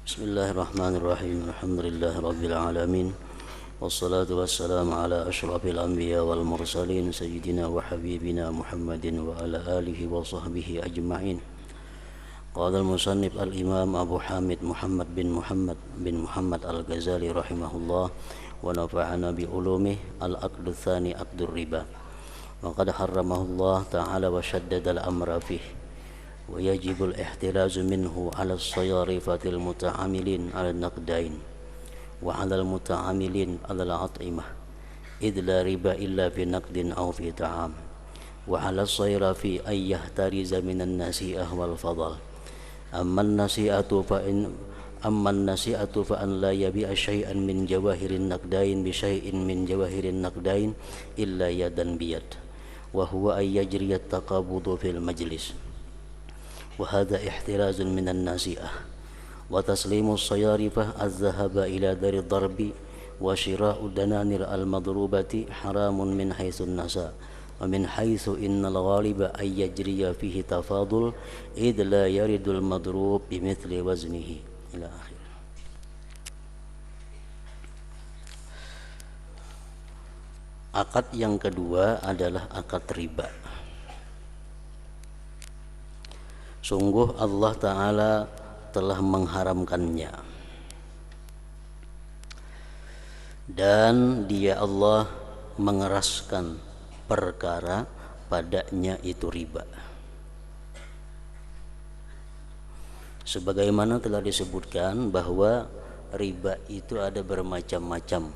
Bismillahirrahmanirrahim. Alhamdulillahirabbil alamin. Wassalatu wassalamu ala asyrafil anbiya wal mursalin sayyidina wa habibina Muhammadin wa ala alihi wa sahbihi ajma'in. Qala al-musannif al-imam Abu Hamid Muhammad bin Muhammad al-Ghazali rahimahullah wa nafa'ana bi ulumih al-aqdu tsani aqdur riba. Wa qad harramahullah ta'ala wa shaddada al-amra fihi. ويجب الاحتراز منه على الصيارفة المتعاملين على النقدين وعلى المتعاملين على الأطعمة إذ لا ربا إلا في نقد أو في طعام وعلى الصيرف أن يحترز من النسيئة والفضل أما النسيئة فأن لا يبيع شيئا من جواهر النقدين بشيء من جواهر النقدين إلا يدا بيد وهو أن يجري التقابض في المجلس وهذا احتراز من الناسئة وتسليم الصيارفة الذهب إلى دار الضرب وشراء الدنانير المضروبة حرام من حيث النساء ومن حيث إن الغالب أن يجري فيه تفاضل إذ لا يرد المضروب بمثل وزنه إلى آخره. Akad yang kedua adalah akad riba. Sungguh Allah Ta'ala telah mengharamkannya, dan Dia Allah mengeraskan perkara padanya itu riba. Sebagaimana telah disebutkan bahwa riba itu ada bermacam-macam.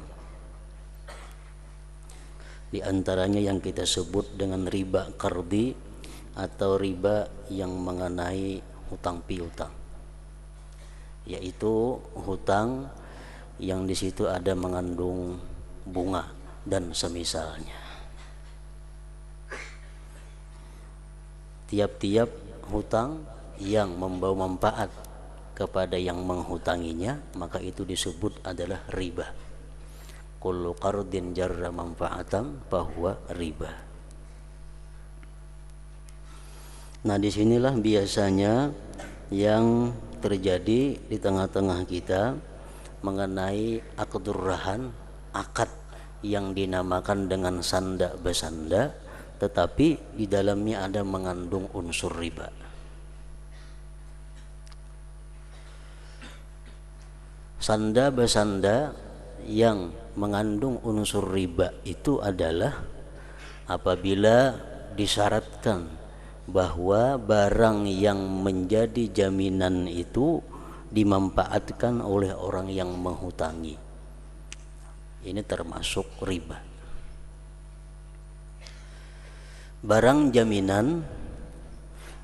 Di antaranya yang kita sebut dengan riba qardi atau riba yang mengenai hutang piutang, yaitu hutang yang di situ ada mengandung bunga dan semisalnya. Tiap-tiap hutang yang membawa manfaat kepada yang menghutanginya, maka itu disebut adalah riba. Kullu qardin jarra manfaatan fahuwa riba. Nah, disinilah biasanya yang terjadi di tengah-tengah kita mengenai akdur rahan, akad yang dinamakan dengan sanda besanda, tetapi di dalamnya ada mengandung unsur riba. Sanda besanda yang mengandung unsur riba itu adalah apabila disyaratkan bahwa barang yang menjadi jaminan itu dimanfaatkan oleh orang yang menghutangi. Ini termasuk riba. Barang jaminan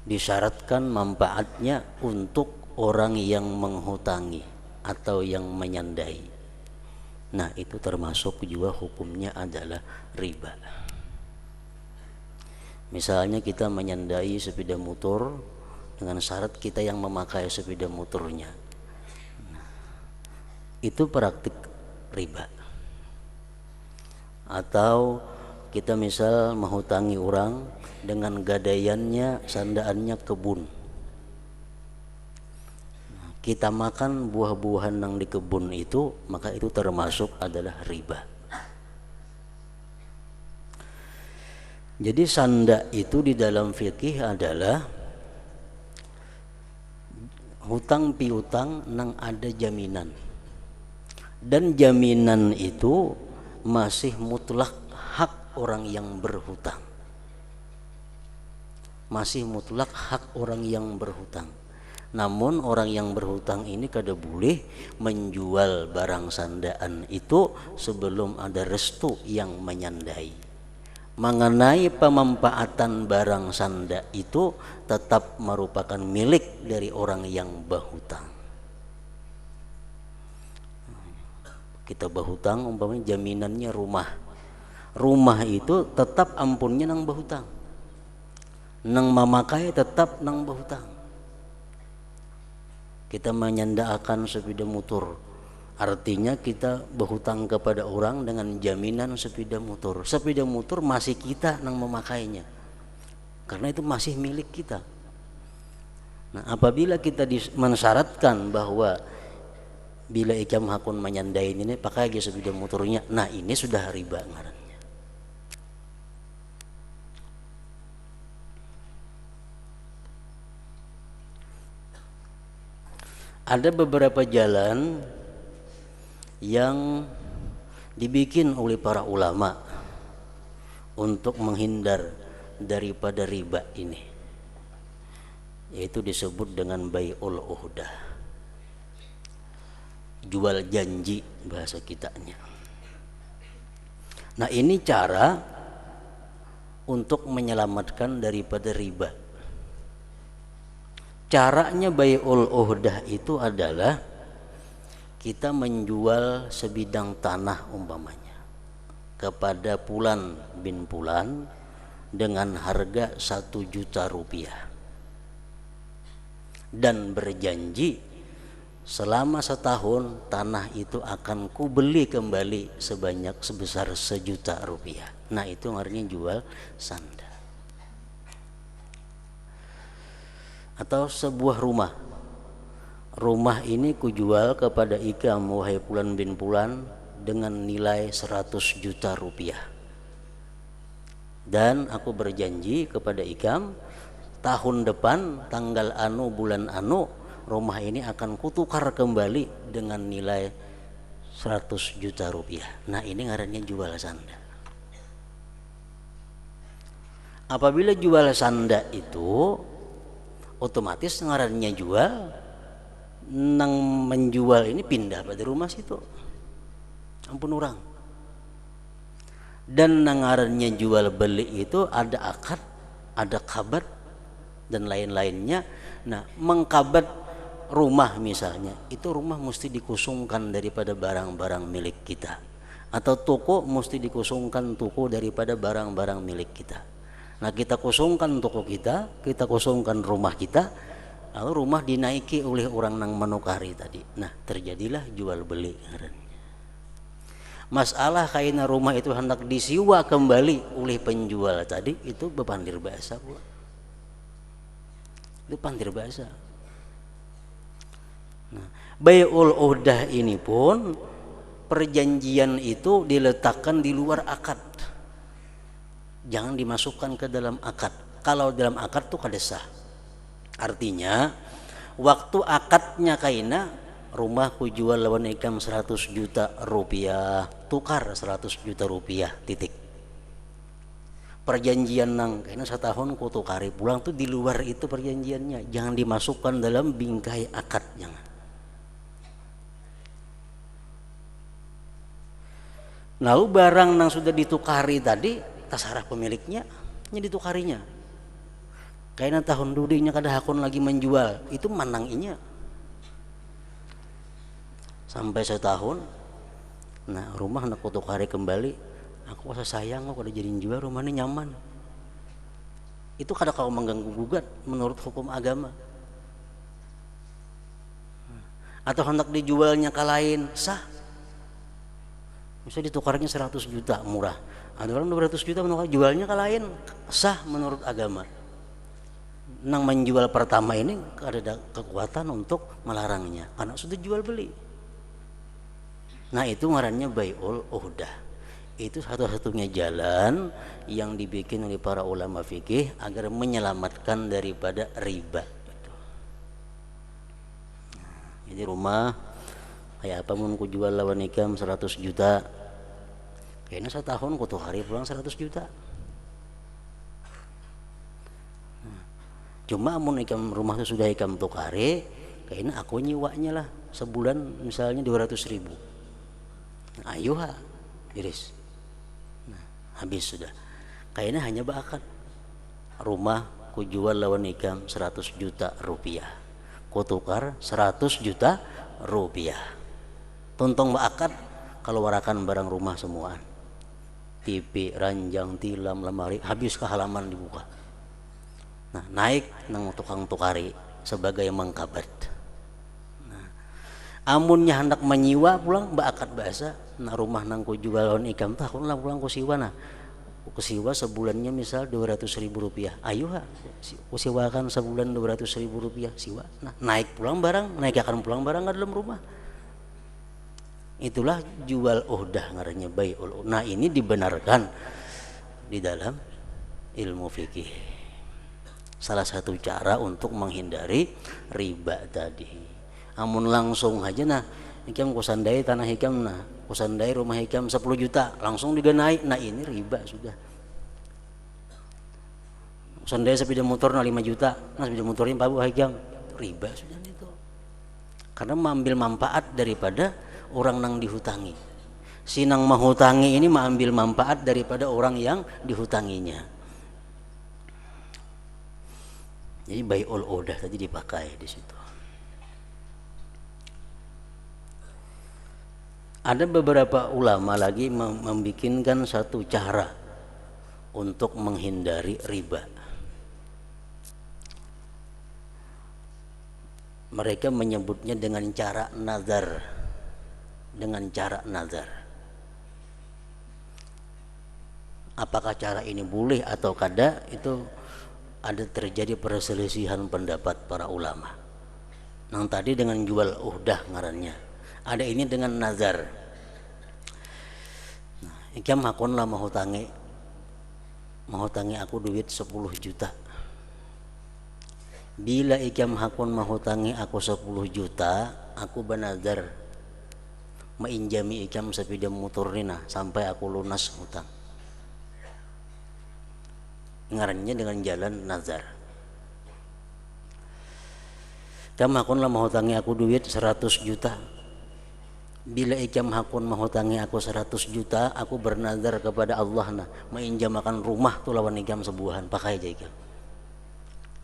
disyaratkan manfaatnya untuk orang yang menghutangi atau yang menyandai. Nah, itu termasuk juga hukumnya adalah riba. Misalnya kita menyandai sepeda motor dengan syarat kita yang memakai sepeda motornya. Itu praktik riba. Atau kita misal menghutangi orang dengan gadaiannya, sandaannya kebun. Kita makan buah-buahan yang di kebun itu, maka itu termasuk adalah riba. Jadi sanda itu di dalam fikih adalah hutang piutang nang ada jaminan, dan jaminan itu masih mutlak hak orang yang berhutang, masih mutlak hak orang yang berhutang. Namun orang yang berhutang ini kada boleh menjual barang sandaan itu sebelum ada restu yang menyandai. Mengenai pemanfaatan barang sanda itu tetap merupakan milik dari orang yang berhutang. Kita berhutang umpamanya jaminannya rumah. Rumah itu tetap ampunnya nang berhutang. Nang memakai tetap nang berhutang. Kita menyandaakan sepeda motor, artinya kita berhutang kepada orang dengan jaminan sepeda motor. Sepeda motor masih kita yang memakainya, karena itu masih milik kita. Nah, apabila kita mensyaratkan bahwa bila ikam hakun menyandain ini pakai aja sepeda motornya, nah ini sudah riba ngarannya. Ada beberapa jalan yang dibikin oleh para ulama untuk menghindar daripada riba ini, yaitu disebut dengan bai'ul uhdah, jual janji bahasa kitanya. Nah ini cara untuk menyelamatkan daripada riba. Caranya bai'ul uhdah itu adalah kita menjual sebidang tanah umpamanya kepada Fulan bin Fulan dengan harga 1 juta rupiah dan berjanji selama setahun tanah itu akan kubeli kembali sebesar 1 juta rupiah. Nah itu artinya jual sanda. Atau sebuah rumah ini kujual kepada ikam wahai Fulan bin Fulan dengan nilai 100 juta rupiah, dan aku berjanji kepada ikam tahun depan tanggal anu bulan anu rumah ini akan kutukar kembali dengan nilai 100 juta rupiah. Nah ini ngarannya jual sanda. Apabila jual sanda itu otomatis ngarannya jual, nang menjual ini pindah pada rumah situ, ampun orang. Dan nang ngarannya jual beli itu ada akad, ada kabat dan lain-lainnya. Nah mengkabat rumah misalnya, itu rumah mesti dikusungkan daripada barang-barang milik kita, atau toko mesti dikusungkan toko daripada barang-barang milik kita. Nah kita kosongkan toko kita kosongkan rumah kita, lalu rumah dinaiki oleh orang nang menukari tadi. Nah terjadilah jual beli. Masalah kaina rumah itu hendak disiwa kembali oleh penjual tadi, itu bepandir bahasa pula. Itu pandir bahasa. Nah, bai'ul uhdah ini pun perjanjian itu diletakkan di luar akad. Jangan dimasukkan ke dalam akad. Kalau dalam akad tuh kada sah. Artinya waktu akadnya kaina rumah ku jual lawan ikam 100 juta rupiah, tukar 100 juta rupiah titik. Perjanjian nang kaina setahun ku tukari pulang tuh di luar itu perjanjiannya. Jangan dimasukkan dalam bingkai akad, jangan. Lalu barang nang sudah ditukari tadi tasarah pemiliknya ditukarinya kayaknya tahun dudinya kada hakun lagi menjual, itu mananginya sampai setahun. Nah rumah nak tukari kembali, aku rasa sayang aku kada jadi jual, rumah ini nyaman, itu kada kau mengganggu gugat menurut hukum agama. Atau hendak dijualnya ke lain sah, bisa ditukarnya 100 juta murah, ada orang 200 juta menukar jualnya ke lain sah menurut agama. Nang menjual pertama ini ada kekuatan untuk melarangnya karena sudah jual beli. Nah itu ngarannya bai'ul uhdah. Itu satu-satunya jalan yang dibikin oleh para ulama fikih agar menyelamatkan daripada riba. Jadi rumah kayak apa mun ku jual lawan ikam 100 juta, kayaknya setahun ku tuh hari pulang 100 juta. Cuma amun ikam rumah itu sudah ikam tukari, kayaknya aku nyiwanya lah sebulan misalnya 200 ribu. Ayo ha, iris. Nah, habis sudah. Kayaknya hanya bakat. Rumah ku jual lawan ikam 100 juta rupiah. Ku tukar 100 juta rupiah. Tuntong bakat kalau warakan barang rumah semuaan. TV, ranjang, tilam, lemari, habis ke halaman dibuka. Nah, naik nang tukang tukari sebagai mengkabat. Nah, amunnya hendak menyiwa pulang bakat bahasa, nah rumah nang ku jual lawan ikam tah aku pulang ku siwa nah. Ku siwa sebulannya misal 200 ribu rupiah. Ayo ha, ku siwakan sebulan 200 ribu rupiah siwa. Nah, naik pulang barang, naik akan pulang barang ke dalam rumah. Itulah jual uhdah ngarannya bai'ul. Nah, ini dibenarkan di dalam ilmu fikih. Salah satu cara untuk menghindari riba tadi. Amun langsung aja nah, hikam kusandai tanah hikam nah, kusandai rumah hikam 10 juta, langsung diganai. Nah, ini riba sudah. Kusandai sepeda motor nah 5 juta, nah sepeda motornya Pak hikam, riba sudah itu. Karena mengambil manfaat daripada orang nang dihutangi. Si nang menghutangi ini mengambil manfaat daripada orang yang dihutanginya. Jadi bai'ul udah tadi dipakai di situ. Ada beberapa ulama lagi membikinkan satu cara untuk menghindari riba. Mereka menyebutnya dengan cara nazar. Dengan cara nazar. Apakah cara ini boleh atau kada, itu ada terjadi perselisihan pendapat para ulama. Yang tadi dengan jual uhdah ngarannya. Ada ini dengan nazar. Nah, ikam hakun lah mahutangi aku duit 10 juta. Bila ikam hakun mahutangi aku 10 juta, aku benazar mainjami ikam sepeda motor nina sampai aku lunas hutang. Ngarannya dengan jalan nazar. Ikam hakun lah mahutangi aku duit 100 juta. Bila ikam hakun mahutangi aku 100 juta, aku bernazar kepada Allah nah mainjamakan rumah tu lawan ikam sebuahan, pakai aja ikam.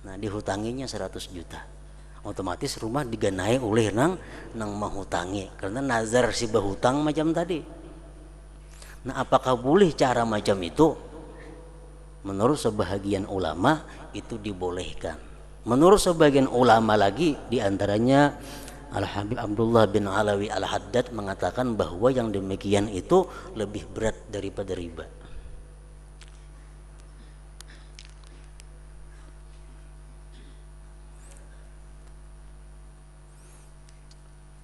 Nah, dihutanginya 100 juta. Otomatis rumah diganai oleh nang mahutangi karena nazar si bahutang macam tadi. Nah, apakah boleh cara macam itu? Menurut sebahagian ulama itu dibolehkan. Menurut sebagian ulama lagi, diantaranya Al-Habib Abdullah bin Alawi Al-Haddad mengatakan bahwa yang demikian itu lebih berat daripada riba.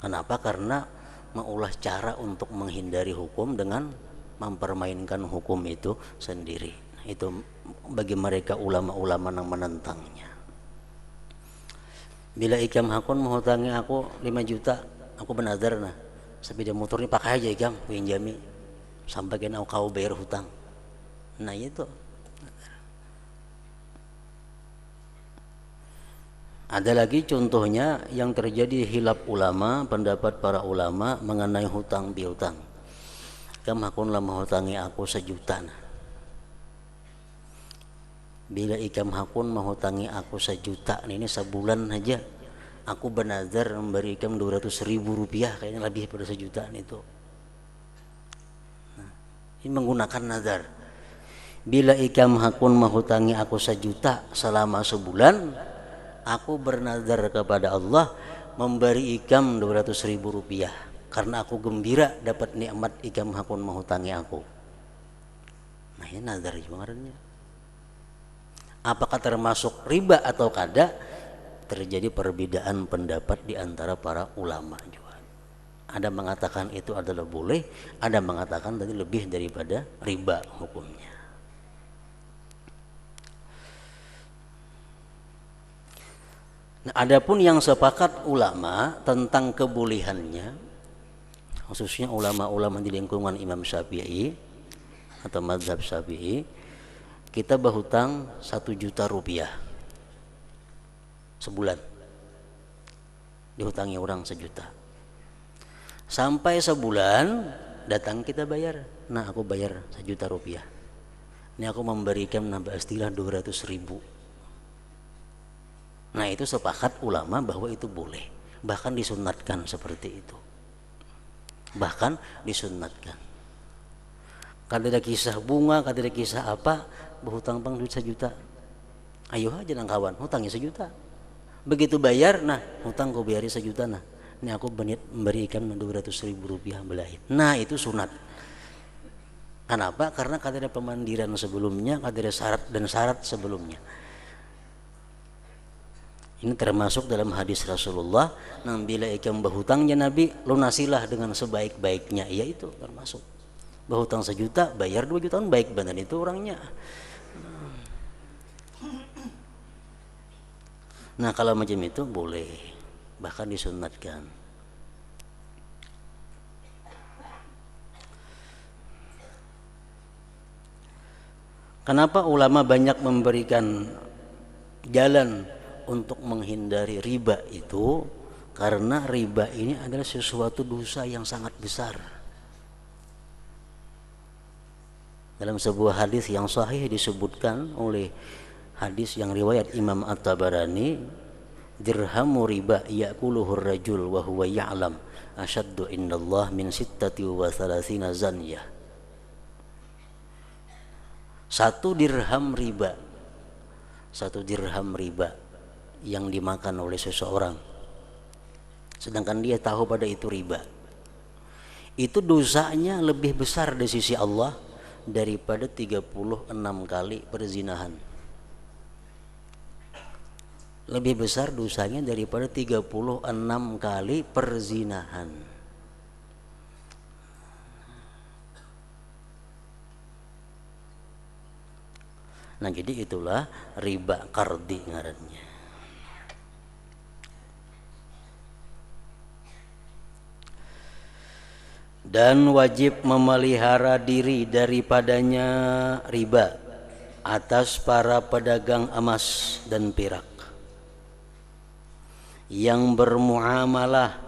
Kenapa? Karena mengulah cara untuk menghindari hukum dengan mempermainkan hukum itu sendiri. Itu bagi mereka ulama-ulama yang menentangnya. Bila ikam hakun menghutangi aku 5 juta, aku benazar nah sepeda motor ini pakai aja ikam, pinjami sampai kena kau bayar hutang. Nah, itu. Ada lagi contohnya yang terjadi hilaf ulama, pendapat para ulama mengenai hutang piutang. Kam hakunlah menghutangi aku 1 juta. Bila ikam hakun menghutangi aku 1 juta, ini sebulan aja aku benazar memberikan 200.000 rupiah, kayaknya lebih pada 1 juta itu. Nah, ini menggunakan nazar. Bila ikam hakun menghutangi aku 1 juta selama sebulan, aku bernazar kepada Allah memberi ikam 200.000 rupiah karena aku gembira dapat nikmat ikam hakun menghutangi aku. Nah, ini nazar juga. Apakah termasuk riba atau kada? Terjadi perbedaan pendapat di antara para ulama juga. Ada mengatakan itu adalah boleh, ada mengatakan tadi lebih daripada riba hukumnya. Nah, adapun yang sepakat ulama tentang kebolehannya, khususnya ulama-ulama di lingkungan Imam Syafi'i atau mazhab Syafi'i, kita berhutang 1 juta rupiah sebulan, dihutangi orang 1 juta. Sampai sebulan datang kita bayar. Nah, aku bayar 1 juta rupiah. Ini aku memberikan nambah istilah 200.000. Nah, itu sepakat ulama bahwa itu boleh, bahkan disunatkan seperti itu. Bahkan disunatkan. Kada ada kisah bunga, kada ada kisah apa, berhutang bang duit 1 juta. Ayo aja nang kawan, hutangnya 1 juta. Begitu bayar, nah hutang kau bayari 1 juta nah. Ini aku memberikan 200.000 rupiah belahin. Nah, itu sunat. Kenapa? Karena kada ada pemandiran sebelumnya, kada ada syarat dan syarat sebelumnya. Ini termasuk dalam hadis Rasulullah, nang bila ikam berhutangnya Nabi, lunasilah dengan sebaik-baiknya. Iya, itu termasuk. Berhutang 1 juta, bayar 2 juta, baik benar itu orangnya. Nah, kalau macam itu boleh, bahkan disunatkan. Kenapa ulama banyak memberikan jalan untuk menghindari riba itu? Karena riba ini adalah sesuatu dosa yang sangat besar. Dalam sebuah hadis yang sahih disebutkan oleh hadis yang riwayat Imam At-Tabarani, dirhamu riba ya'kuluhu ar-rajul wa huwa ya'lam asyaddu indallah min 36 zanyah. 1 dirham riba, 1 dirham riba yang dimakan oleh seseorang, sedangkan dia tahu pada itu riba, itu dosanya lebih besar di sisi Allah daripada 36 kali perzinahan. Lebih besar dosanya daripada 36 kali perzinahan. Nah, jadi itulah riba qardi ngarannya. Dan wajib memelihara diri daripadanya riba atas para pedagang emas dan perak yang bermuamalah,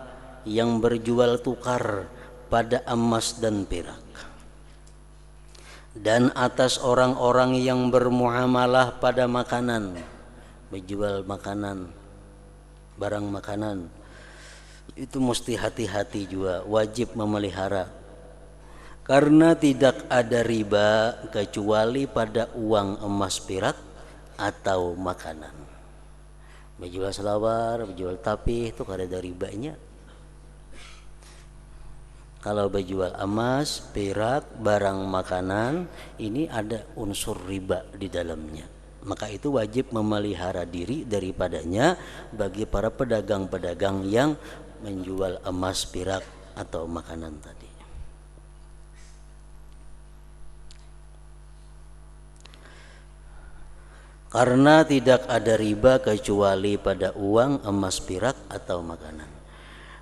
yang berjual tukar pada emas dan perak, dan atas orang-orang yang bermuamalah pada makanan, menjual makanan, barang makanan. Itu mesti hati-hati juga, wajib memelihara. Karena tidak ada riba kecuali pada uang emas perak atau makanan. Menjual selawar, menjual tapih itu kada ada ribanya. Kalau berjual emas, perak, barang makanan, ini ada unsur riba di dalamnya. Maka itu wajib memelihara diri daripadanya bagi para pedagang-pedagang yang menjual emas, perak, atau makanan tadi. Karena tidak ada riba kecuali pada uang, emas, perak, atau makanan.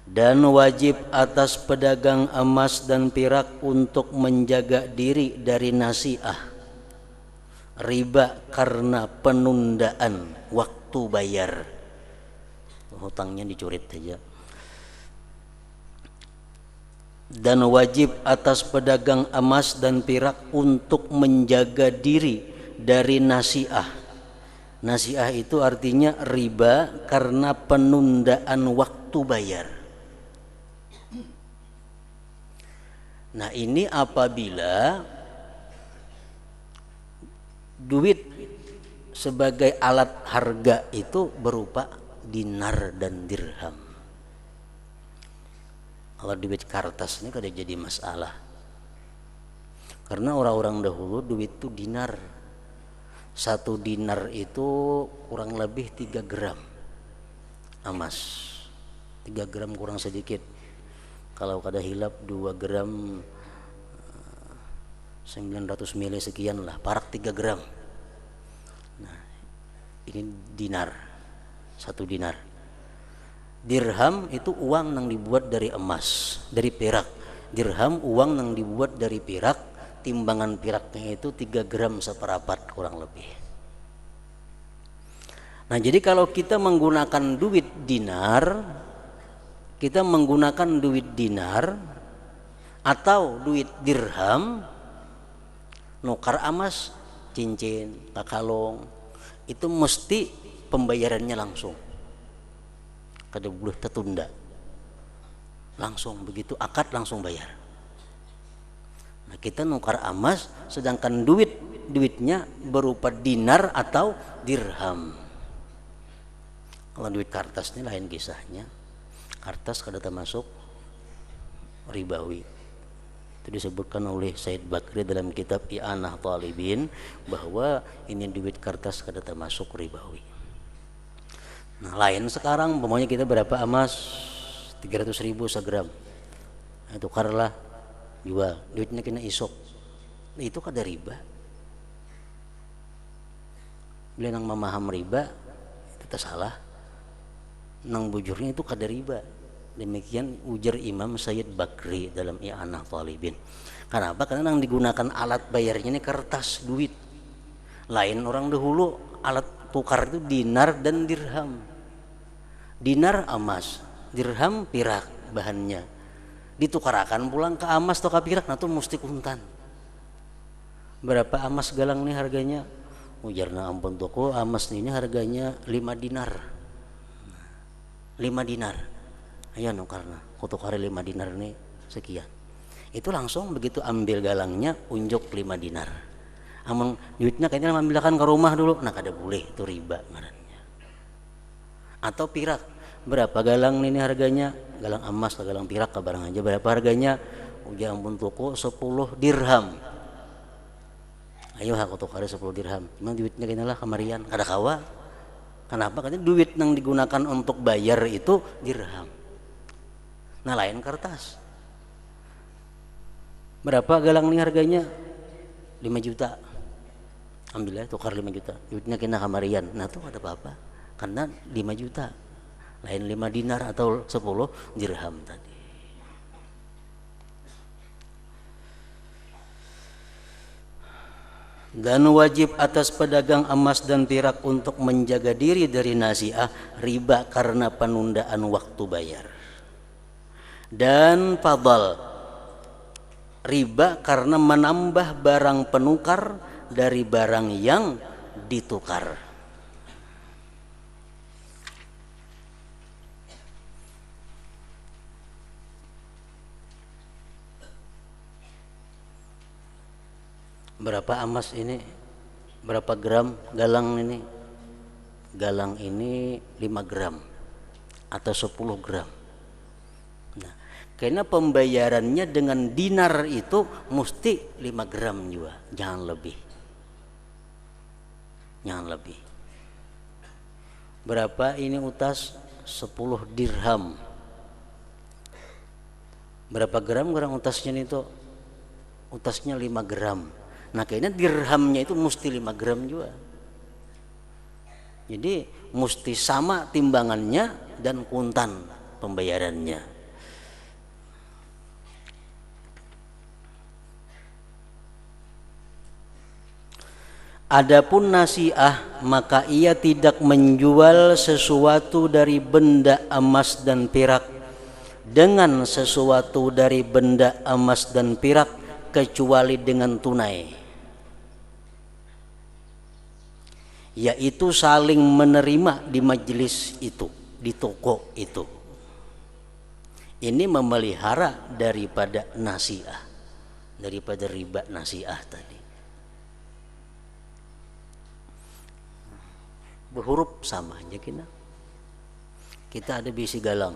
Dan wajib atas pedagang emas dan perak untuk menjaga diri dari nasiah, riba karena penundaan waktu bayar. Hutangnya dicurit saja. Dan wajib atas pedagang emas dan perak untuk menjaga diri dari nasiah. Nasiah itu artinya riba karena penundaan waktu bayar. Nah, ini apabila duit sebagai alat harga itu berupa dinar dan dirham. Kalau duit kertas ini kada jadi masalah. Karena orang-orang dahulu duit itu dinar. 1 dinar itu kurang lebih 3 gram emas. 3 gram kurang sedikit. Kalau kada hilap 2 gram 900 mili sekian lah, parak 3 gram. Nah, ini dinar, 1 dinar. Dirham itu uang yang dibuat dari emas, dari perak. Dirham uang yang dibuat dari perak, timbangan peraknya itu 3 gram seperempat kurang lebih. Nah, jadi kalau kita menggunakan duit dinar, kita menggunakan duit dinar atau duit dirham, nukar emas, cincin, kalung, itu mesti pembayarannya langsung. Kada boleh tertunda. Langsung begitu akad langsung bayar. Nah, kita nukar emas sedangkan duitnya berupa dinar atau dirham. Kalau duit kertas ini lain kisahnya. Kertas kada termasuk ribawi. Itu disebutkan oleh Said Bakri dalam kitab I'anah Talibin bahwa ini duit kertas kada termasuk ribawi. Nah lain sekarang pokoknya kita berapa emas 300.000 segram, nah, tukarlah jual duitnya kena isok, nah, itu kada riba. Bila nang memaham riba itu salah, nang bujurnya itu kada riba. Demikian ujar Imam Sayyid Bakri dalam I'anah Talibin. Kenapa? Karena yang digunakan alat bayarnya ini kertas duit. Lain orang dahulu alat tukar itu dinar dan dirham. Dinar emas, dirham pirak bahannya. Ditukarakan pulang ke emas atau ke pirak, nah itu mesti kuntan. Berapa emas galang nih harganya? Ujarna ampun toko emas ini harganya 5 dinar. 5 dinar. Ayo nukarna, kutukar 5 dinar nih sekian. Itu langsung begitu ambil galangnya unjuk 5 dinar. Amun duitnya kayaknya ambilkan ke rumah dulu, nah kada boleh, itu riba ngarannya. Atau pirak, berapa galang ini harganya? Galang emas atau galang pirak kabarang aja berapa harganya? Ujar ampun toko 10 dirham. Ayo aku tukar 10 dirham. Memang duitnya kayaknya lah kamarian, kada kawa. Kenapa? Karena duit yang digunakan untuk bayar itu dirham. Nah lain kertas. Berapa galang ini harganya? 5 juta. Ambil ya, tukar 5 juta. Duitnya kena kamarian. Nah itu ada apa-apa. Karena 5 juta. Lain 5 dinar atau 10 dirham tadi. Dan wajib atas pedagang emas dan pirak untuk menjaga diri dari nasiah riba karena penundaan waktu bayar. Dan fadal riba karena menambah barang penukar dari barang yang ditukar. Berapa emas ini? Berapa gram galang ini? Galang ini 5 gram atau 10 gram. Nah, karena pembayarannya dengan dinar itu mesti 5 gram juga, jangan lebih. Jangan lebih. Berapa ini utas? 10 dirham. Berapa gram kurang utasnya itu? Utasnya 5 gram. Nah kayaknya dirhamnya itu mesti 5 gram juga. Jadi mesti sama timbangannya dan kuntan pembayarannya. Adapun nasiah, maka ia tidak menjual sesuatu dari benda emas dan perak dengan sesuatu dari benda emas dan perak kecuali dengan tunai, yaitu saling menerima di majelis itu, di toko itu. Ini memelihara daripada nasiah, daripada riba nasiah tadi. Berhuruf sama aja kita ada bisi galang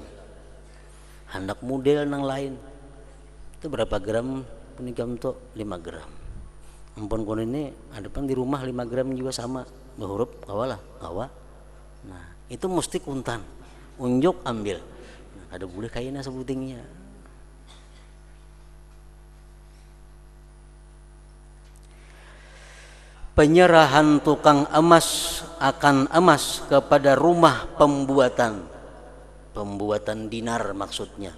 hendak model nang lain itu berapa gram punikam tuh 5 gram ampun kon ini ada pun di rumah 5 gram juga sama berhuruf kawalah kawa. Nah itu mesti kuntan unjuk ambil, nah, ada boleh kayaknya sebutingnya. Penyerahan tukang emas akan emas kepada rumah pembuatan dinar maksudnya.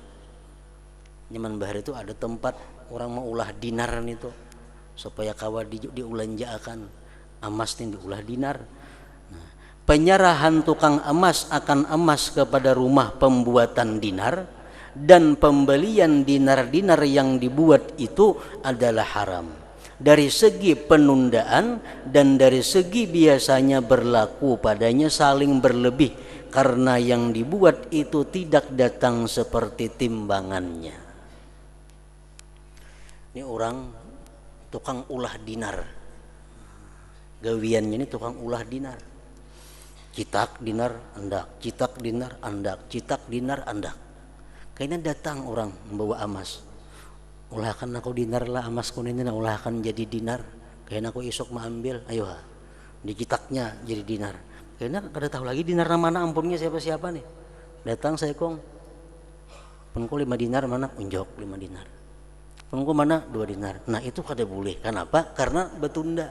Nyaman bahar itu ada tempat orang mau ulah dinar itu supaya kawa diulanjakan emas ini diulah dinar. Nah, penyerahan tukang emas akan emas kepada rumah pembuatan dinar dan pembelian dinar-dinar yang dibuat itu adalah haram. Dari segi penundaan dan dari segi biasanya berlaku padanya saling berlebih karena yang dibuat itu tidak datang seperti timbangannya. Ini orang tukang ulah dinar, gawiannya ini tukang ulah dinar, citak dinar andak, citak dinar andak, citak dinar andak. Kayaknya datang orang membawa emas, ulahkan aku dinar lah emas kuning ini, ulahkan jadi dinar. Kayaknya aku esok mau ambil, ayo ha, dicitaknya jadi dinar. Kayaknya kada tahu lagi dinar mana ampunnya siapa-siapa nih. Datang saya kong, punku 5 dinar mana? Unjok 5 dinar. Punku mana? 2 dinar. Nah itu kada boleh. Kenapa? Karena betunda.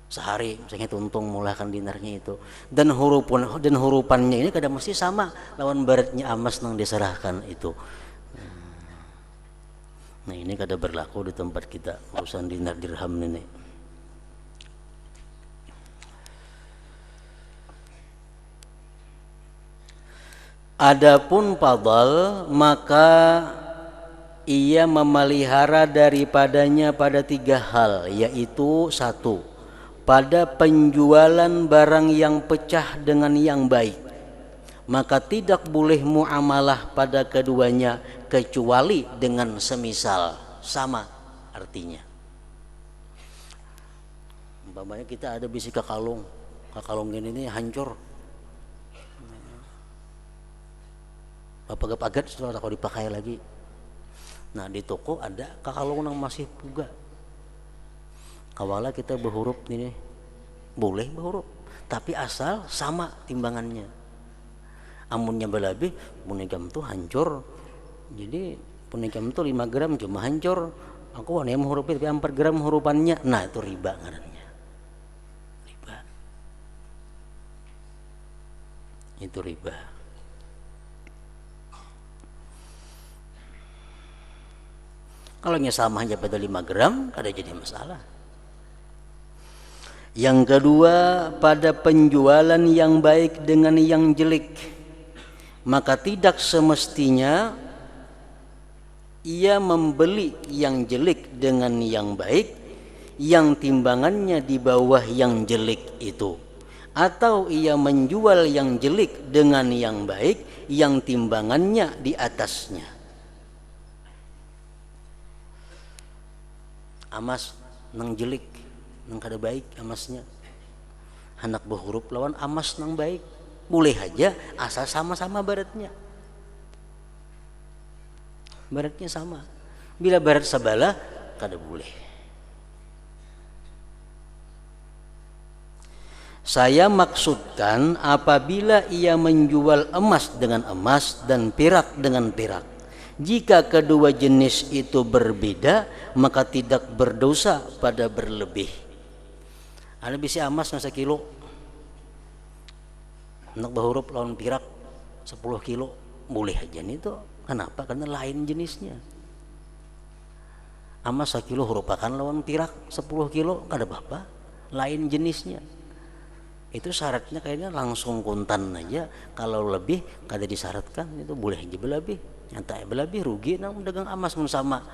Sehari misalnya tuntung mulakan dinarnya itu. Dan hurupannya ini kada mesti sama lawan baratnya amas nang diserahkan itu. Nah ini kada berlaku di tempat kita urusan dinar dirham ini. Adapun fadal maka ia memelihara daripadanya pada 3 hal, yaitu 1, pada penjualan barang yang pecah dengan yang baik, maka tidak boleh muamalah pada keduanya kecuali dengan semisal sama artinya. Umpamanya kita ada bisi kakalung ini hancur, pagat setelah kau dipakai lagi. Nah di toko ada kakalung yang masih puga, kawala kita berhuruf ini boleh berhuruf, tapi asal sama timbangannya. Amunnya berlebih punigam tuh hancur, jadi punigam tuh 5 gram cuma hancur, aku wanita menghurufin tapi 4 gram hurufannya, nah itu riba ngarannya. Riba itu riba. Kalau sama aja pada 5 gram kada jadi masalah. Yang kedua, pada penjualan yang baik dengan yang jelek, maka tidak semestinya ia membeli yang jelek dengan yang baik yang timbangannya di bawah yang jelek itu, atau ia menjual yang jelek dengan yang baik yang timbangannya di atasnya. Amas nang jelek nang kada baik amasnya, anak berhuruf lawan amas nang baik boleh aja asal sama-sama baratnya sama. Bila barat sebelah kada boleh. Saya maksudkan apabila ia menjual emas dengan emas dan perak dengan perak, jika kedua jenis itu berbeda, maka tidak berdosa pada berlebih. Ada bisi emas na 1 kilo, nak berhuruf lawan pirak 10 kilo, boleh aja nih tuh. Kenapa? Karena lain jenisnya. Emas 1 kilo hurupakan lawan pirak 10 kilo, kada apa-apa, lain jenisnya. Itu syaratnya kayaknya langsung kuntan aja. Kalau lebih kada disyaratkan, itu boleh aja berlebih. Nyata berlebih rugi nang dagang emas mun sama.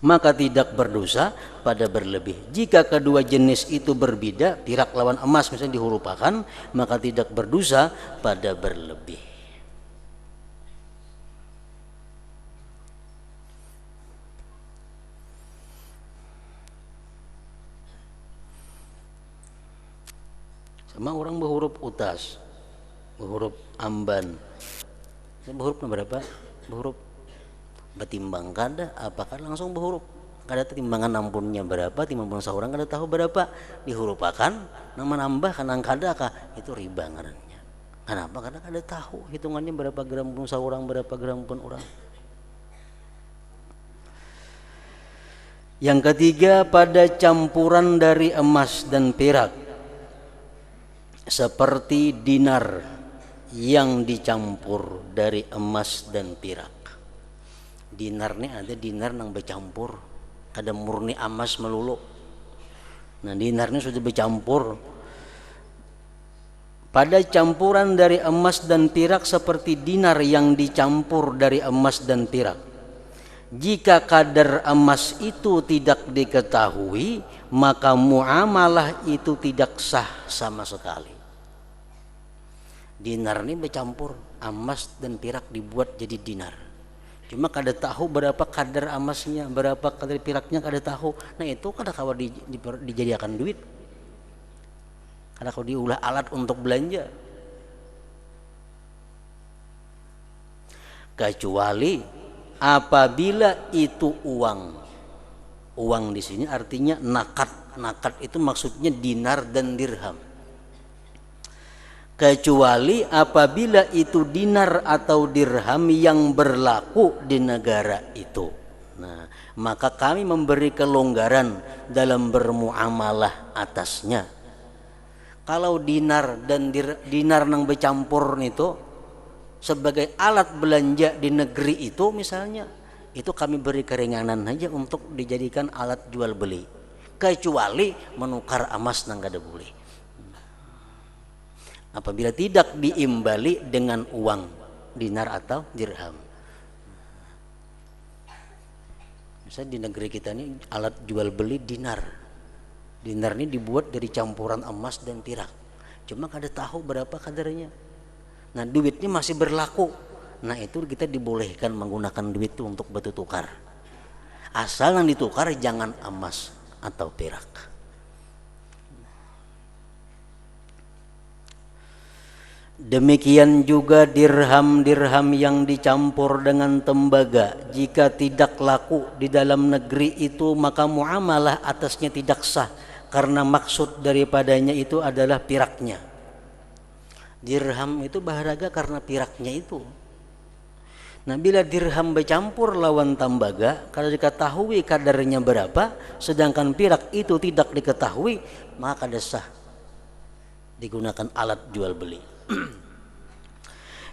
Maka tidak berdosa pada berlebih. Jika kedua jenis itu berbeda, pirak lawan emas misalnya dihurupakan, maka tidak berdosa pada berlebih. Sama orang berhuruf utas, berhuruf amban. Berhuruf berapa? Berhuruf betimbang kada, apakah langsung berhuruf? Kada timbangan ampunnya berapa, timbangan seorang kada tahu berapa, dihurupakan, nang menambah kanang kada kah, itu riba ngarannya. Kenapa? Karena kada tahu hitungannya berapa gram pun seorang, berapa gram pun orang. Yang ketiga, pada campuran dari emas dan perak, seperti dinar yang dicampur dari emas dan perak. Dinar ini ada dinar yang bercampur, kada murni emas melulu. Nah dinar ini sudah bercampur. Pada campuran dari emas dan perak seperti dinar yang dicampur dari emas dan perak, jika kadar emas itu tidak diketahui, maka muamalah itu tidak sah sama sekali. Dinar ini bercampur, emas dan perak dibuat jadi dinar. Cuma kada tahu berapa kadar emasnya, berapa kadar peraknya kada tahu. Nah itu kada kawa dijadikan duit. Kada kawa diulah alat untuk belanja. Kecuali apabila itu uang. Uang di sini artinya nakat. Nakat itu maksudnya dinar dan dirham. Kecuali apabila itu dinar atau dirham yang berlaku di negara itu. Nah, maka kami memberi kelonggaran dalam bermuamalah atasnya. Kalau dinar dan dinar nang bercampur itu sebagai alat belanja di negeri itu misalnya, itu kami beri keringanan aja untuk dijadikan alat jual beli. Kecuali menukar emas nang kada boleh. Apabila tidak diimbali dengan uang dinar atau dirham. Misalnya di negeri kita ini alat jual beli dinar. Dinar ini dibuat dari campuran emas dan perak. Cuma kada tahu berapa kadarnya. Nah, duitnya masih berlaku. Nah, itu kita dibolehkan menggunakan duit itu untuk bertukar. Asal yang ditukar jangan emas atau perak. Demikian juga dirham-dirham yang dicampur dengan tembaga, jika tidak laku di dalam negeri itu maka muamalah atasnya tidak sah, karena maksud daripadanya itu adalah piraknya. Dirham itu berharga karena piraknya itu. Nah, bila dirham bercampur lawan tembaga, kalau diketahui kadarnya berapa, sedangkan pirak itu tidak diketahui, maka kada sah digunakan alat jual beli.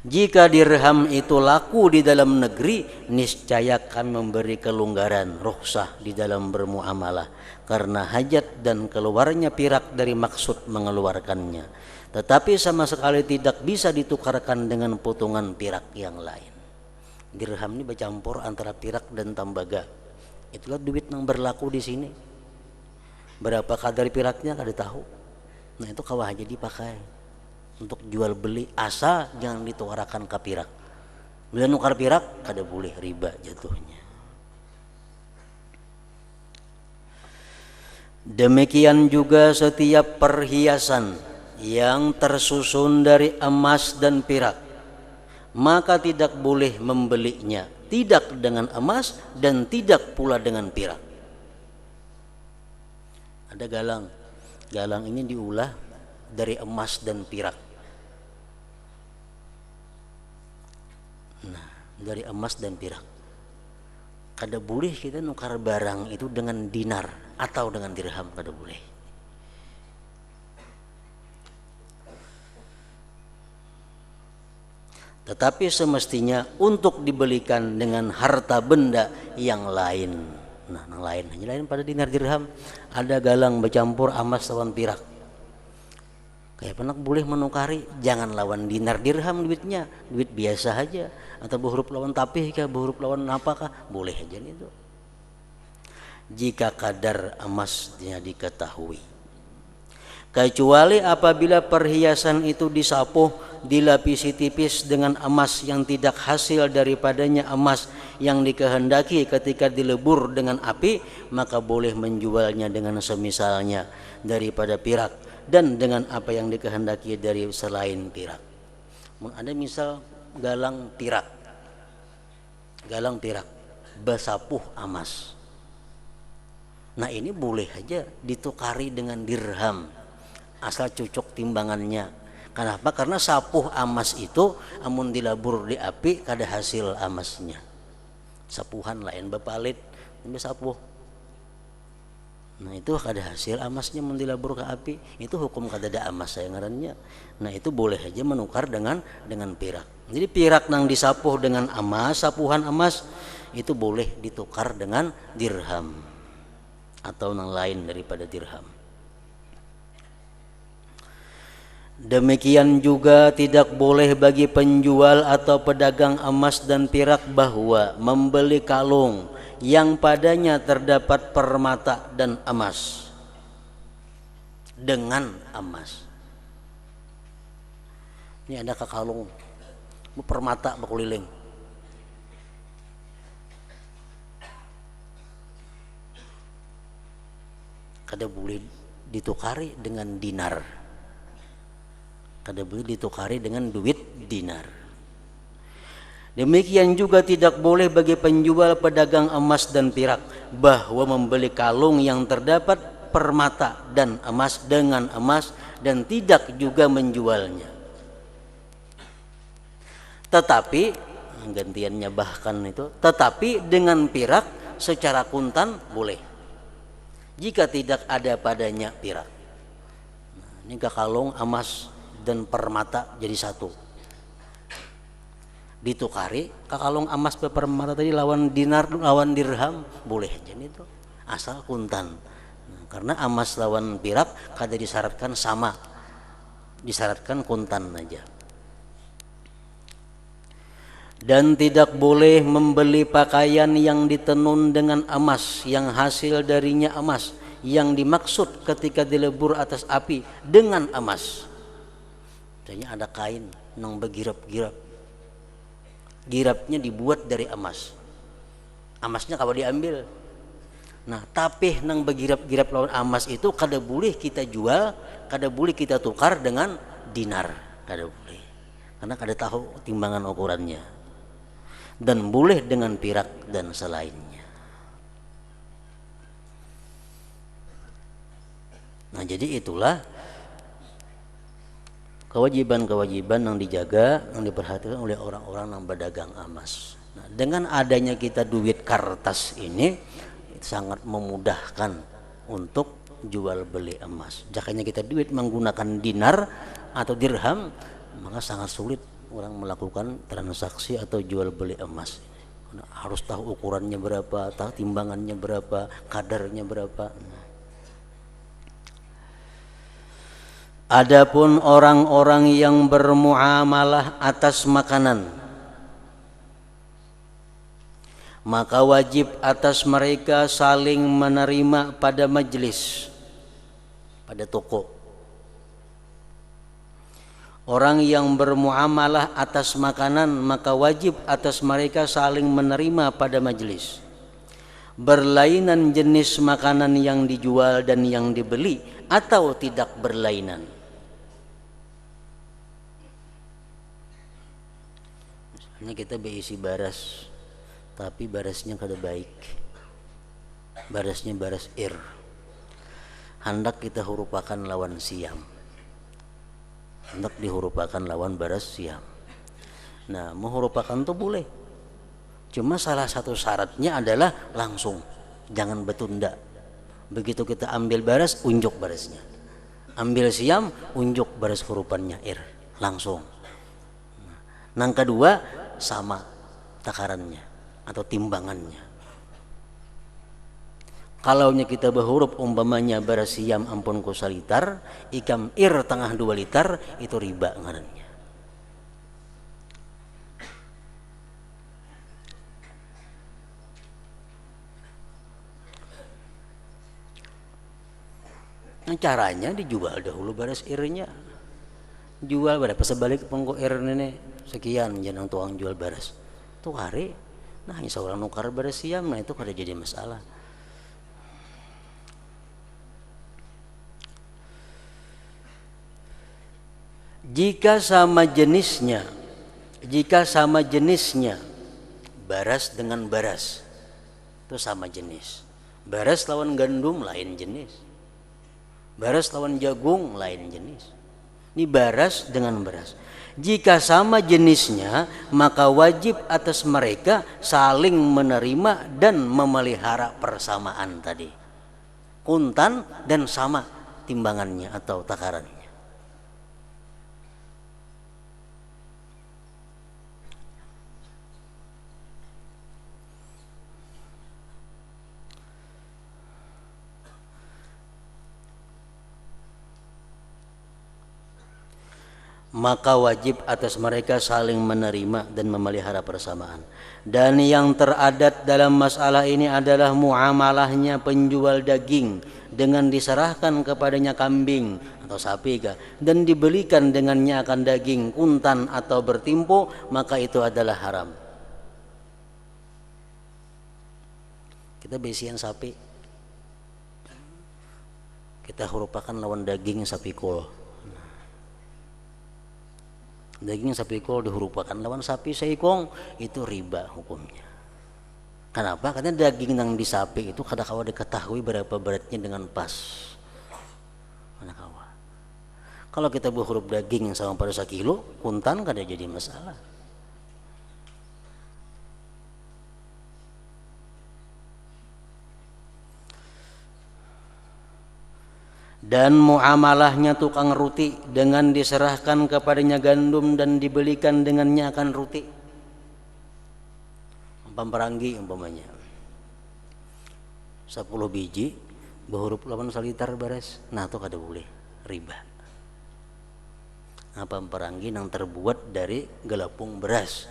Jika dirham itu laku di dalam negeri, niscaya kami memberi kelonggaran, rukhsah di dalam bermuamalah, karena hajat dan keluarnya pirak dari maksud mengeluarkannya. Tetapi sama sekali tidak bisa ditukarkan dengan potongan pirak yang lain. Dirham ini bercampur antara pirak dan tembaga. Itulah duit yang berlaku di sini. Berapa kadar piraknya kada tahu. Nah, itu kawah aja dipakai untuk jual beli, asal jangan ditukarakan ke pirak. Bila nukar pirak kada boleh, riba jatuhnya. Demikian juga setiap perhiasan yang tersusun dari emas dan perak, maka tidak boleh membelinya, tidak dengan emas dan tidak pula dengan perak. Ada galang. Galang ini diulah dari emas dan perak. Nah, dari emas dan perak. Kada boleh kita nukar barang itu dengan dinar atau dengan dirham, kada boleh. Tetapi semestinya untuk dibelikan dengan harta benda yang lain. Nah, yang lain pada dinar dirham. Ada galang bercampur emas lawan perak. Kayak penak boleh menukari, jangan lawan dinar dirham duitnya, duit biasa aja, atau berhuruf lawan tapih kah, berhuruf lawan apakah, boleh aja itu. Jika kadar emasnya diketahui. Kecuali apabila perhiasan itu disapuh, dilapisi tipis dengan emas yang tidak hasil daripadanya emas yang dikehendaki ketika dilebur dengan api, maka boleh menjualnya dengan semisalnya daripada perak dan dengan apa yang dikehendaki dari selain perak. Ada misal galang perak bersapuh emas. Nah, ini boleh aja ditukari dengan dirham asal cocok timbangannya. Kenapa? Karena sapuh emas itu amun dilabur di api kada hasil emasnya. Sapuhan lain bepalit sapuh. Nah, itu kada hasil emasnya mun dilabur ke api, itu hukum kada ada emas saya ngarannya. Nah, itu boleh aja menukar dengan perak. Jadi perak nang disapuh dengan emas, sapuhan emas itu boleh ditukar dengan dirham atau nang lain daripada dirham. Demikian juga tidak boleh bagi penjual atau pedagang emas dan perak bahwa membeli kalung yang padanya terdapat permata dan emas dengan emas. Ini ada kalung permata berkeliling. Kada boleh ditukari dengan dinar. Kada boleh ditukari dengan duit dinar. Demikian juga tidak boleh bagi penjual pedagang emas dan perak bahwa membeli kalung yang terdapat permata dan emas dengan emas dan tidak juga menjualnya. Tetapi gantiannya bahkan itu, tetapi dengan perak secara kuntan boleh jika tidak ada padanya perak. Nah, ini kalung emas dan permata jadi satu, ditukari kalung emas permata tadi lawan dinar lawan dirham boleh aja itu asal kuntan. Nah, karena emas lawan perak kada disyaratkan sama, disyaratkan kuntan aja. Dan tidak boleh membeli pakaian yang ditenun dengan emas yang hasil darinya emas yang dimaksud ketika dilebur atas api dengan emas. Misalnya ada kain nang begirap-girap, girapnya dibuat dari emas, emasnya kalau diambil. Nah tapi nang begirap-girap lawan emas itu kada boleh kita jual, kada boleh kita tukar dengan dinar, kada boleh, karena kada tahu timbangan ukurannya. Dan boleh dengan perak dan selainnya. Nah jadi itulah kewajiban-kewajiban yang dijaga, yang diperhatikan oleh orang-orang yang berdagang emas. Nah, dengan adanya kita duit kertas ini sangat memudahkan untuk jual beli emas. Jakanya kita duit menggunakan dinar atau dirham, maka sangat sulit orang melakukan transaksi atau jual beli emas. Karena harus tahu ukurannya berapa, tahu timbangannya berapa, kadarnya berapa. Adapun orang-orang yang bermuamalah atas makanan, maka wajib atas mereka saling menerima pada majelis, pada toko. Orang yang bermuamalah atas makanan, maka wajib atas mereka saling menerima pada majelis. Berlainan jenis makanan yang dijual dan yang dibeli atau tidak berlainan. Misalnya kita berisi baras, tapi barasnya kada baik, barasnya baras ir, hendak kita hurupakan lawan siam, hendak dihurupakan lawan baras siam. Nah menghurupakan itu boleh, cuma salah satu syaratnya adalah langsung, jangan bertunda. Begitu kita ambil baras, unjuk barasnya, ambil siam, unjuk baras hurupannya ir, langsung. Nah kedua sama takarannya atau timbangannya. Kalaunya kita berhuruf umpamanya baras siam ampun ku salitar, ikam ir tengah 2 liter, itu riba ngarannya. Nah, caranya dijual dahulu baras irnya, jual berapa sebalik pengko ir nenek sekian jangan tuang jual baras tuh hari. Nah hanya seorang nukar baras siam, nah itu kada jadi masalah. Jika sama jenisnya baras dengan baras itu sama jenis. Baras lawan gandum lain jenis, baras lawan jagung lain jenis. Ini baras dengan baras. Jika sama jenisnya, maka wajib atas mereka saling menerima dan memelihara persamaan tadi, kuntan dan sama timbangannya atau takarannya. Maka wajib atas mereka saling menerima dan memelihara persamaan. Dan yang teradat dalam masalah ini adalah muamalahnya penjual daging dengan diserahkan kepadanya kambing atau sapi dan dibelikan dengannya akan daging kuntan atau bertimpo, maka itu adalah haram. Kita besian sapi, kita hurupakan lawan daging sapi kol, Daging sapi kol dihurupakan lawan sapi seikong, itu riba hukumnya. Kenapa? Karena daging yang di sapi itu kada kawa diketahui berapa beratnya dengan pas. Kada kawa. Kalau kita berhuruf daging yang sama pada 1 kilo, kuntan kada jadi masalah. Dan muamalahnya tukang ruti dengan diserahkan kepadanya gandum dan dibelikan dengannya akan ruti. Pamperanggi umpamanya 10 biji berhuruf lawan salitar beres, nah itu kada boleh riba. Nah, pamperanggi yang terbuat dari gelapung beras.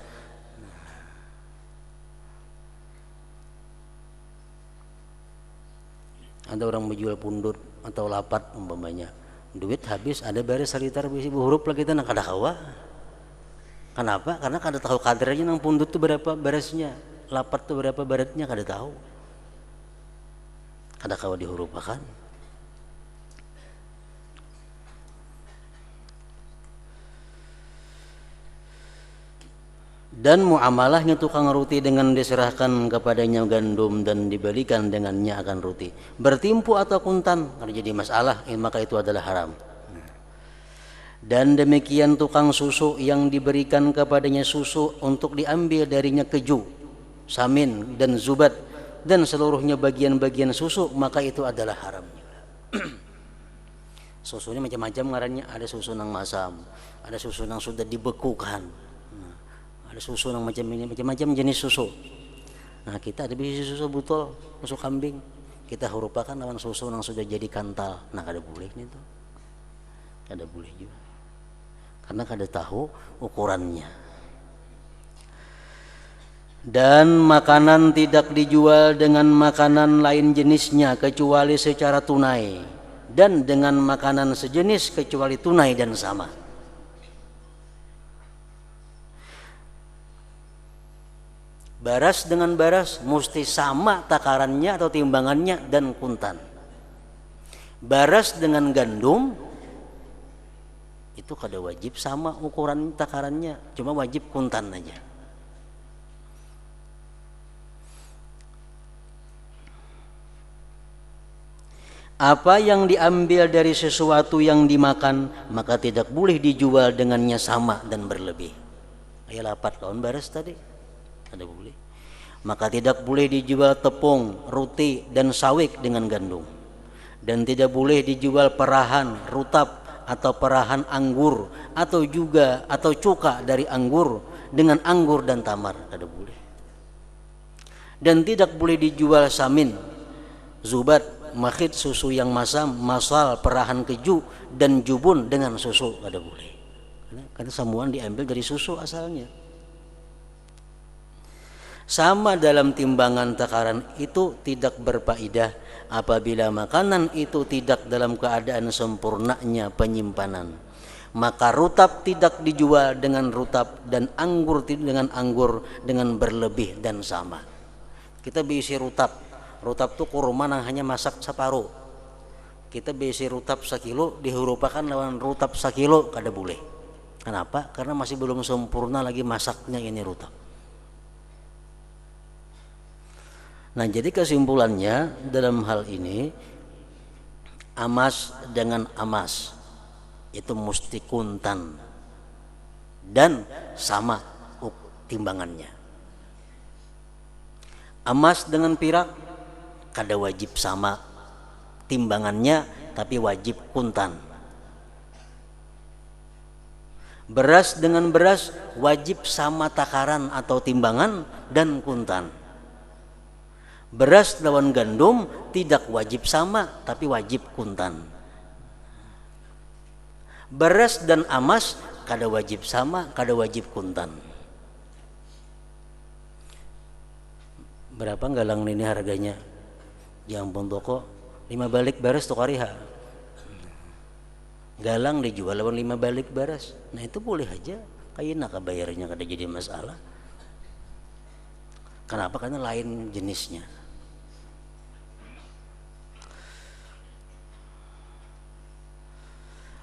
Ada orang menjual pundut atau lapat umpamanya, duit habis ada beres salitar bisi berhuruf lagi kita kada kawa. Kenapa? Karena kada tahu kadarnya nang pundut itu berapa beresnya, lapat itu berapa beratnya kada tahu. Kada kawa dihurupakan. Dan muamalahnya tukang ruti dengan diserahkan kepadanya gandum dan dibelikan dengannya akan ruti. Bertimpu atau kuntan kalau jadi masalah, maka itu adalah haram. Dan demikian tukang susu yang diberikan kepadanya susu untuk diambil darinya keju, samin dan zubat dan seluruhnya bagian-bagian susu, maka itu adalah haram. Susunya macam-macam ngarannya, ada susu nang masam, ada susu nang sudah dibekukan. Ada susu yang macam ini, macam-macam jenis susu. Nah, kita ada biji susu botol, susu kambing. Kita hurupakan lawan susu yang sudah jadi kantal. Nah, kada boleh nih tuh. Kada boleh juga. Karena kada tahu ukurannya. Dan makanan tidak dijual dengan makanan lain jenisnya kecuali secara tunai, dan dengan makanan sejenis kecuali tunai dan sama. Baras dengan baras mesti sama takarannya atau timbangannya dan kuntan. Baras dengan gandum itu kada wajib sama ukuran takarannya, cuma wajib kuntan aja. Apa yang diambil dari sesuatu yang dimakan maka tidak boleh dijual dengannya sama dan berlebih. Ayat 8 lawan baras tadi. Ada boleh. Maka tidak boleh dijual tepung, roti dan sawik dengan gandum, dan tidak boleh dijual perahan rutab atau perahan anggur atau cuka dari anggur dengan anggur dan tamar, kada boleh. Dan tidak boleh dijual samin, zubat, makhit susu yang masam, masal perahan keju dan jubun dengan susu, kada boleh. Karena semuanya diambil dari susu asalnya. Sama dalam timbangan takaran itu tidak berfaedah apabila makanan itu tidak dalam keadaan sempurnanya penyimpanan. Maka rutab tidak dijual dengan rutab dan anggur dengan anggur dengan berlebih dan sama. Kita bisi rutab. Rutab itu kurma yang hanya masak separuh. Kita bisi rutab 1 kilo dihurupakan lawan rutab 1 kilo, kada boleh. Kenapa? Karena masih belum sempurna lagi masaknya ini rutab. Nah, jadi kesimpulannya dalam hal ini, amas dengan amas itu mesti kuntan dan sama timbangannya. Emas dengan perak kada wajib sama timbangannya, tapi wajib kuntan. Beras dengan beras wajib sama takaran atau timbangan dan kuntan. Beras lawan gandum tidak wajib sama, tapi wajib kuntan. Beras dan amas kada wajib sama, kada wajib kuntan. Berapa galang ini harganya? Di ampun toko 5 balik beras tuh kariha. Galang dijual lawan 5 balik beras. Nah itu boleh aja, kayaknya kabayarnya kada jadi masalah. Kenapa? Karena lain jenisnya.